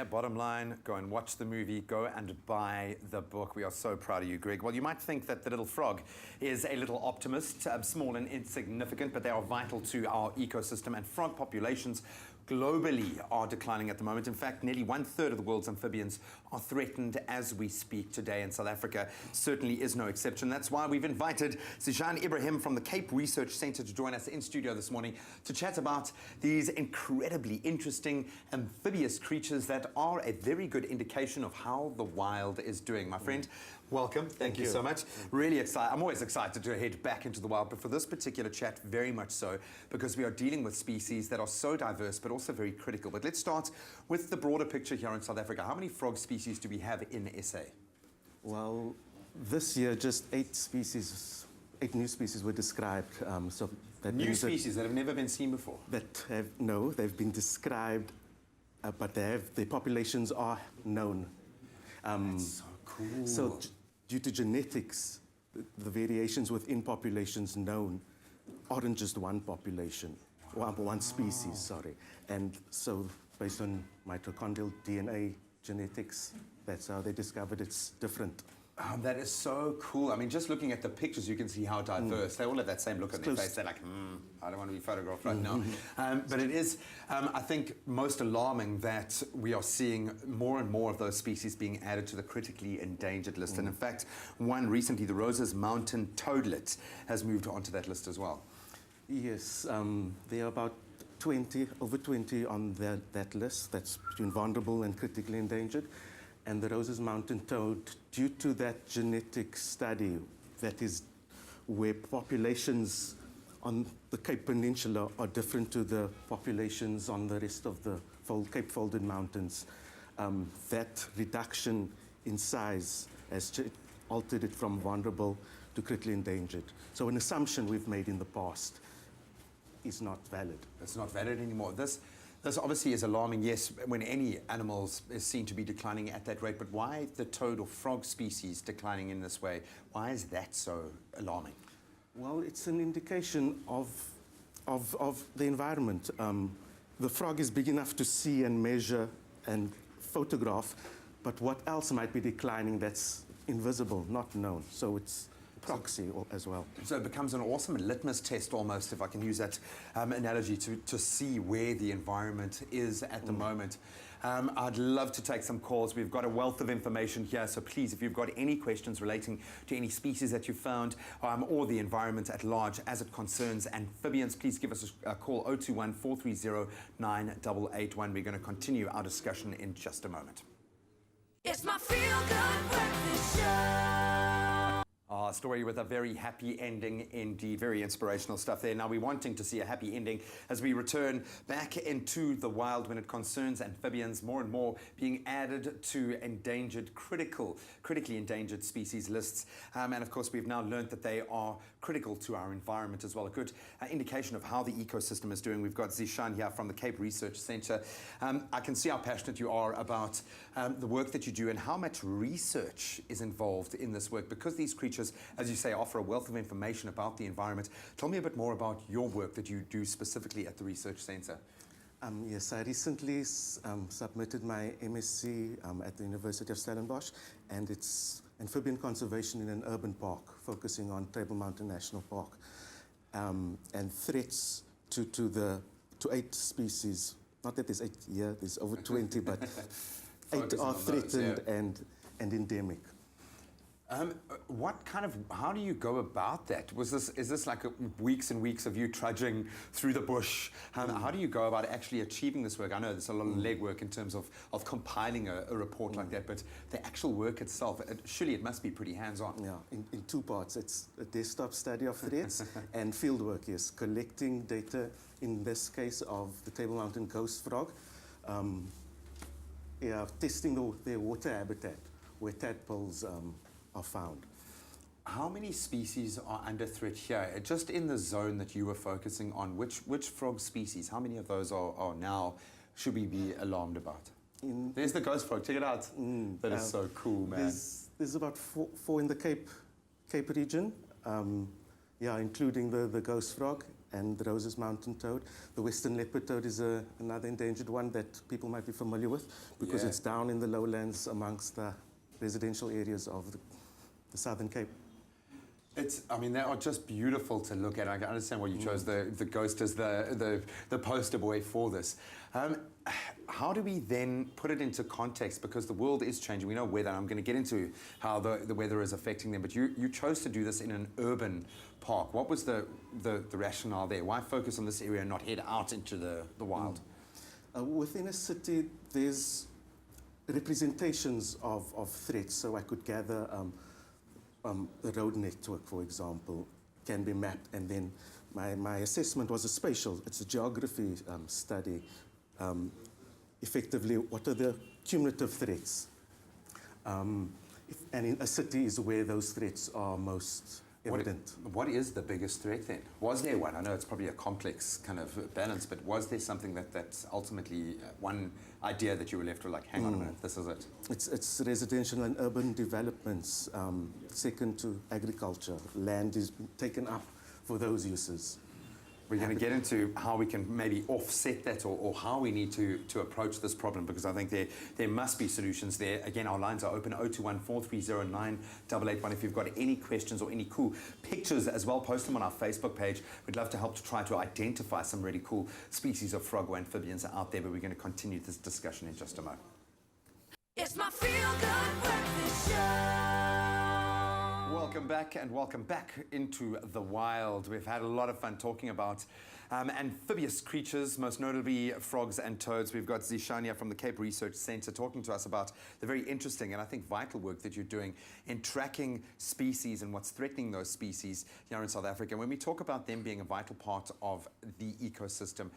there, bottom line, go and watch the movie, go and buy the book. We are so proud of you, Greg. Well, you might think that the little frog is a little optimist, small and insignificant, but they are vital to our ecosystem, and frog populations globally are declining at the moment. In fact, nearly 1/3 of the world's amphibians are threatened as we speak today, and South Africa certainly is no exception. That's why we've invited Zishan Ibrahim from the Cape Research Centre to join us in studio this morning to chat about these incredibly interesting amphibious creatures that are a very good indication of how the wild is doing. My friend, welcome. Thank you so much. Really excited. I'm always excited to head back into the wild, but for this particular chat, very much so, because we are dealing with species that are so diverse, but also very critical. But let's start with the broader picture here in South Africa. How many frog species do we have in SA? Well, this year, just 8 new species were described. So that new species that have never been seen before? They've been described, but their populations are known. That's so cool. So due to genetics, the variations within populations known aren't just one population, one species, sorry. And so based on mitochondrial DNA genetics, that's how they discovered it's different. That is so cool. I mean, just looking at the pictures, you can see how diverse. They all have that same look on their face. They're like, I don't want to be photographed right now. But it is, I think, most alarming that we are seeing more and more of those species being added to the critically endangered list. And in fact, one recently, the Rose's Mountain toadlet, has moved onto that list as well. Yes, there are about over 20 on that list. That's between vulnerable and critically endangered. And the Rose's Mountain toad, due to that genetic study, that is where populations on the Cape Peninsula are different to the populations on the rest of the Cape Folded Mountains, that reduction in size has altered it from vulnerable to critically endangered. So an assumption we've made in the past is not valid. It's not valid anymore. This obviously is alarming, yes, when any animals is seen to be declining at that rate, but why the toad or frog species declining in this way? Why is that so alarming? Well, it's an indication of the environment. The frog is big enough to see and measure and photograph, but what else might be declining that's invisible, not known? So it's proxy as well. So it becomes an awesome litmus test almost, if I can use that analogy, to see where the environment is at the moment. I'd love to take some calls. We've got a wealth of information here, so please, if you've got any questions relating to any species that you found or the environment at large as it concerns amphibians, please give us a call 021 430 9881. We're going to continue our discussion in just a moment. It's my feel-good breakfast show. A story with a very happy ending indeed. Very inspirational stuff there. Now, we're wanting to see a happy ending as we return back into the wild when it concerns amphibians, more and more being added to endangered, critically endangered species lists. And of course, we've now learned that they are critical to our environment as well. A good indication of how the ecosystem is doing. We've got Zishan here from the Cape Research Centre. I can see how passionate you are about the work that you do and how much research is involved in this work, because these creatures, as you say, offer a wealth of information about the environment. Tell me a bit more about your work that you do specifically at the Research Centre. Yes, I recently submitted my MSc at the University of Stellenbosch, and it's amphibian conservation in an urban park, focusing on Table Mountain National Park, and threats to 8 species. Not that there's 8 here, there's over 20, but 8 are threatened and endemic. How do you go about that? Is this like weeks and weeks of you trudging through the bush? How do you go about actually achieving this work? I know there's a lot of legwork in terms of compiling a report like that, but the actual work itself, surely it must be pretty hands-on. Yeah, in 2 parts. It's a desktop study of threats and field work, yes. Collecting data, in this case, of the Table Mountain ghost frog. Testing their water habitat, where tadpoles are found. How many species are under threat here? Just in the zone that you were focusing on, which frog species, how many of those are now, should we be alarmed about? There's the ghost frog, check it out. That is so cool, man. There's about 4 in the Cape region, including the ghost frog, and the Rose's mountain toad. The western leopard toad is another endangered one that people might be familiar with because it's down in the lowlands amongst the residential areas of the Southern Cape. I mean, they are just beautiful to look at. I can understand why you chose the ghost as the poster boy for this. How do we then put it into context? Because the world is changing. We know weather. I'm going to get into how the weather is affecting them. But you chose to do this in an urban park. What was the rationale there? Why focus on this area and not head out into the wild? Within a city, there's representations of threats. So I could gather the road network, for example, can be mapped. And then my assessment was it's a geography study. Effectively, what are the cumulative threats? And in a city is where those threats are most evident. What is the biggest threat then? Was there one? I know it's probably a complex kind of balance, but was there something that's ultimately one idea that you were left with, like, hang on a minute, this is it? It's residential and urban developments. Second to agriculture. Land is taken up for those uses. We're going to get into how we can maybe offset that or how we need to approach this problem, because I think there must be solutions there. Again, our lines are open, 021-430-9881. If you've got any questions or any cool pictures as well, post them on our Facebook page. We'd love to help to try to identify some really cool species of frog or amphibians out there, but we're going to continue this discussion in just a moment. It's my feel-good breakfast show. Welcome back, and welcome back into the wild. We've had a lot of fun talking about amphibious creatures, most notably frogs and toads. We've got Zishania from the Cape Research Centre talking to us about the very interesting and I think vital work that you're doing in tracking species and what's threatening those species here in South Africa. When we talk about them being a vital part of the ecosystem,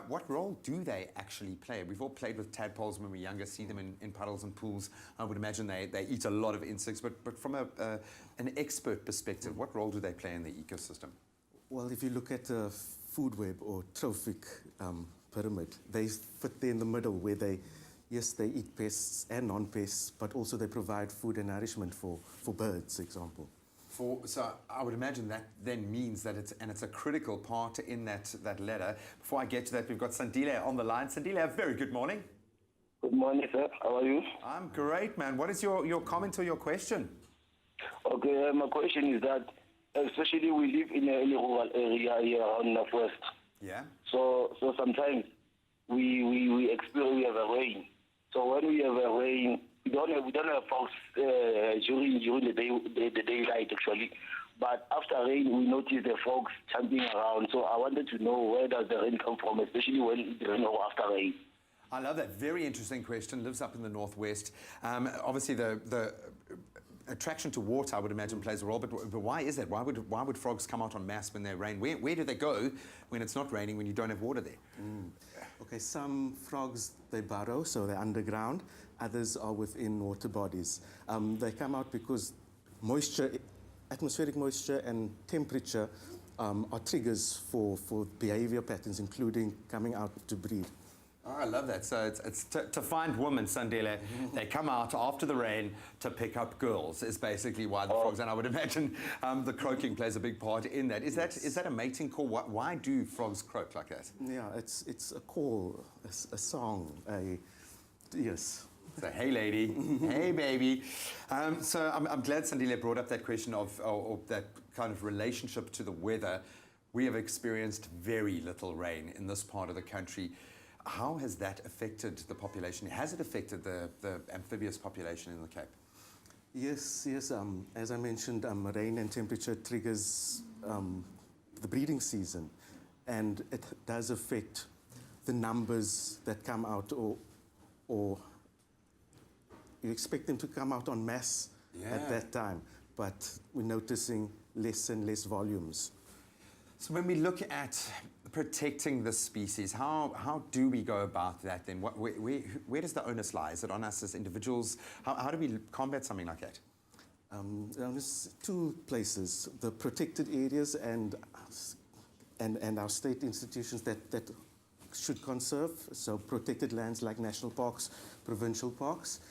what role do they actually play? We've all played with tadpoles when we were younger, see them in puddles and pools. I would imagine they eat a lot of insects, but from an expert perspective, what role do they play in the ecosystem? Well, if you look at a food web or trophic pyramid, they fit there in the middle where they eat pests and non-pests, but also they provide food and nourishment for birds, for example. So I would imagine that then means that it's a critical part in that ladder. Before I get to that, we've got Sandile on the line. Sandile, very good morning. Good morning, sir. How are you? I'm great, man. What is your comment or your question? Okay, my question is that, especially we live in a rural area here on Northwest. Yeah. So sometimes we experience we have a rain. So when we have a rain, we don't have frogs during the daylight actually. But after rain, we notice the frogs jumping around. So I wanted to know, where does the rain come from, especially when it rains or after rain? I love that. Very interesting question. Lives up in the northwest. Obviously, the attraction to water, I would imagine, plays a role. But why is that? Why would frogs come out en masse when they rain? Where do they go when it's not raining, when you don't have water there? Okay, some frogs, they burrow, so they're underground. Others are within water bodies. They come out because moisture, atmospheric moisture and temperature are triggers for behavior patterns, including coming out to breed. Oh, I love that. So it's to find women, Sandile. They come out after the rain to pick up girls is basically why the frogs, and I would imagine the croaking plays a big part in that. Is that a mating call? Why do frogs croak like that? Yeah, it's a call, a song, yes. So, hey lady, hey baby. So I'm glad Sandile brought up that question of that kind of relationship to the weather. We have experienced very little rain in this part of the country. How has that affected the population? Has it affected the amphibious population in the Cape? Yes. As I mentioned, rain and temperature triggers the breeding season, and it does affect the numbers that come out, or you expect them to come out en masse at that time, but we're noticing less and less volumes. So when we look at protecting the species, how do we go about that then? Where does the onus lie? Is it on us as individuals? How do we combat something like that? There's two places: the protected areas and our state institutions that should conserve. So protected lands like national parks, provincial parks,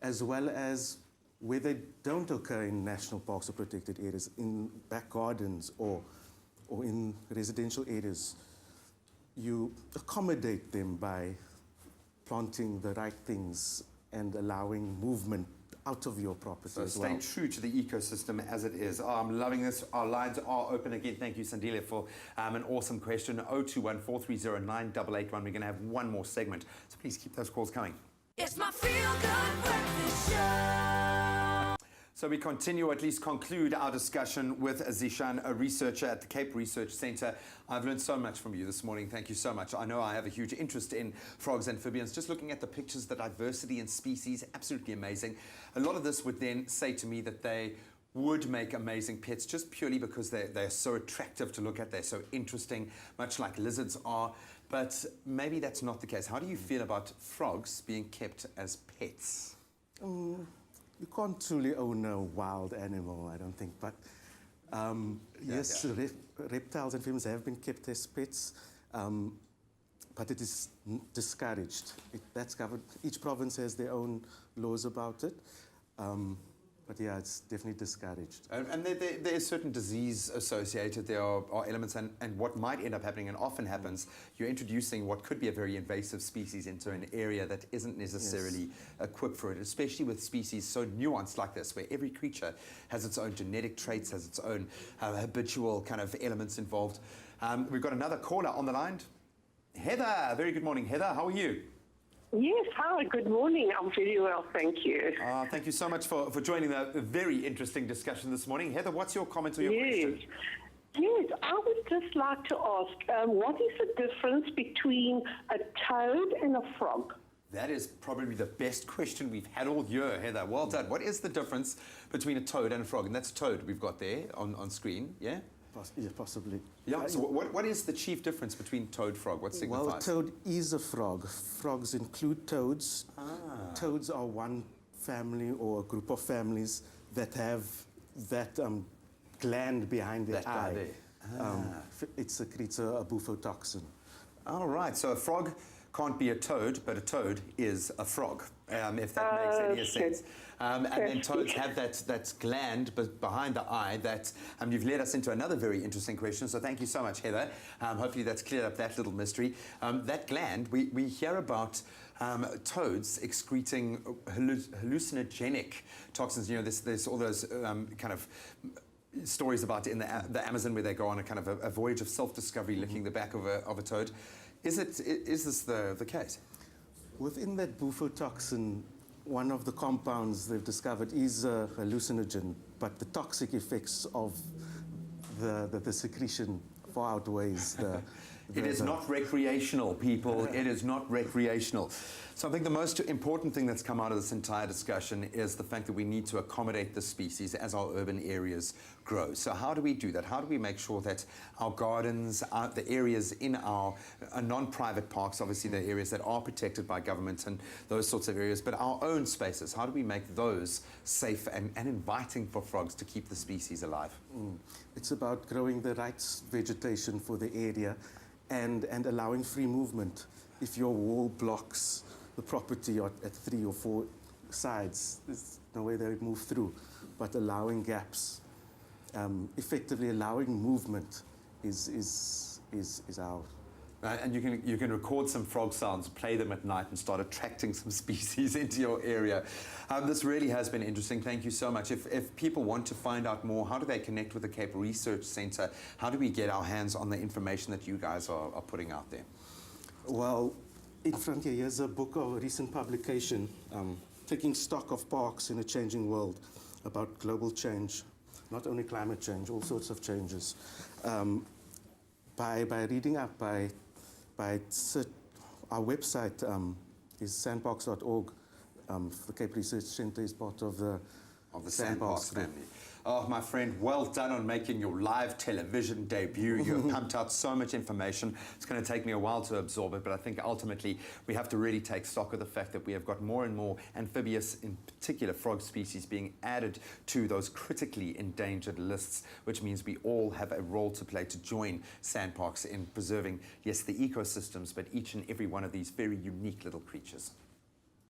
as well as where they don't occur in national parks or protected areas, in back gardens or or in residential areas, you accommodate them by planting the right things and allowing movement out of your property So as staying well. true to the ecosystem as it is. Oh, I'm loving this. Our lines are open again. Thank you, Sandelia, for an awesome question. 021-430-9881. We're going to have one more segment, so please keep those calls coming. It's my feel-good breakfast show. So we continue, or at least conclude our discussion with Zishan, a researcher at the Cape Research Centre. I've learned so much from you this morning. Thank you so much. I know I have a huge interest in frogs and amphibians. Just looking at the pictures, the diversity in species, absolutely amazing. A lot of this would then say to me that they would make amazing pets just purely because they're so attractive to look at. They're so interesting, much like lizards are. But maybe that's not the case. How do you feel about frogs being kept as pets? You can't truly own a wild animal, I don't think. But yes, reptiles and amphibians have been kept as pets, but it is discouraged. That's covered. Each province has their own laws about it. But yeah, it's definitely discouraged. And there is certain disease associated. There are elements, and what might end up happening, and often happens, you're introducing what could be a very invasive species into an area that isn't necessarily equipped for it, especially with species so nuanced like this, where every creature has its own genetic traits, has its own habitual kind of elements involved. We've got another caller on the line. Heather, very good morning. Heather, how are you? Yes, hi, good morning. I'm very well, thank you. Thank you so much for joining the very interesting discussion this morning. Heather, what's your comment or your question? Yes, I would just like to ask, what is the difference between a toad and a frog? That is probably the best question we've had all year, Heather. Well done. What is the difference between a toad and a frog? And that's toad we've got there on screen, yeah? Yeah, possibly. Yeah, so what is the chief difference between toad, frog? What signifies? Well, a toad is a frog. Frogs include toads. Toads are one family or a group of families that have that gland behind their That guy eye. there. It secretes a bufotoxin. All right, so a frog can't be a toad, but a toad is a frog, if that makes any sense. And then toads have that gland behind the eye that you've led us into another very interesting question, so thank you so much, Heather. Hopefully that's cleared up that little mystery. That gland, we hear about toads excreting hallucinogenic toxins. You know, there's all those kind of stories about in the Amazon where they go on a kind of a voyage of self-discovery licking the back of a toad. Is this the case? Within that bufotoxin, one of the compounds they've discovered is a hallucinogen, but the toxic effects of the secretion far outweighs the... It is not recreational, people. It is not recreational. So I think the most important thing that's come out of this entire discussion is the fact that we need to accommodate the species as our urban areas grow. So how do we do that? How do we make sure that our gardens, the areas in our non-private parks, obviously the areas that are protected by government and those sorts of areas, but our own spaces, how do we make those safe and inviting for frogs to keep the species alive? It's about growing the right vegetation for the area and allowing free movement. If your wall blocks the property at 3 or 4 sides, there's no way they move through. But allowing gaps, effectively allowing movement is our... And you can record some frog sounds, play them at night, and start attracting some species into your area. This really has been interesting. Thank you so much. If people want to find out more, how do they connect with the Cape Research Centre? How do we get our hands on the information that you guys are putting out there? Well, in front here, here's a book of a recent publication, taking stock of parks in a changing world, about global change, not only climate change, all sorts of changes. By reading up, our website is sandparks.org. The Cape Research Centre is part of the Sandparks family. Oh, my friend, well done on making your live television debut. You have pumped out so much information. It's going to take me a while to absorb it, but I think ultimately we have to really take stock of the fact that we have got more and more amphibious, in particular frog species, being added to those critically endangered lists, which means we all have a role to play to join Sandparks in preserving, yes, the ecosystems, but each and every one of these very unique little creatures.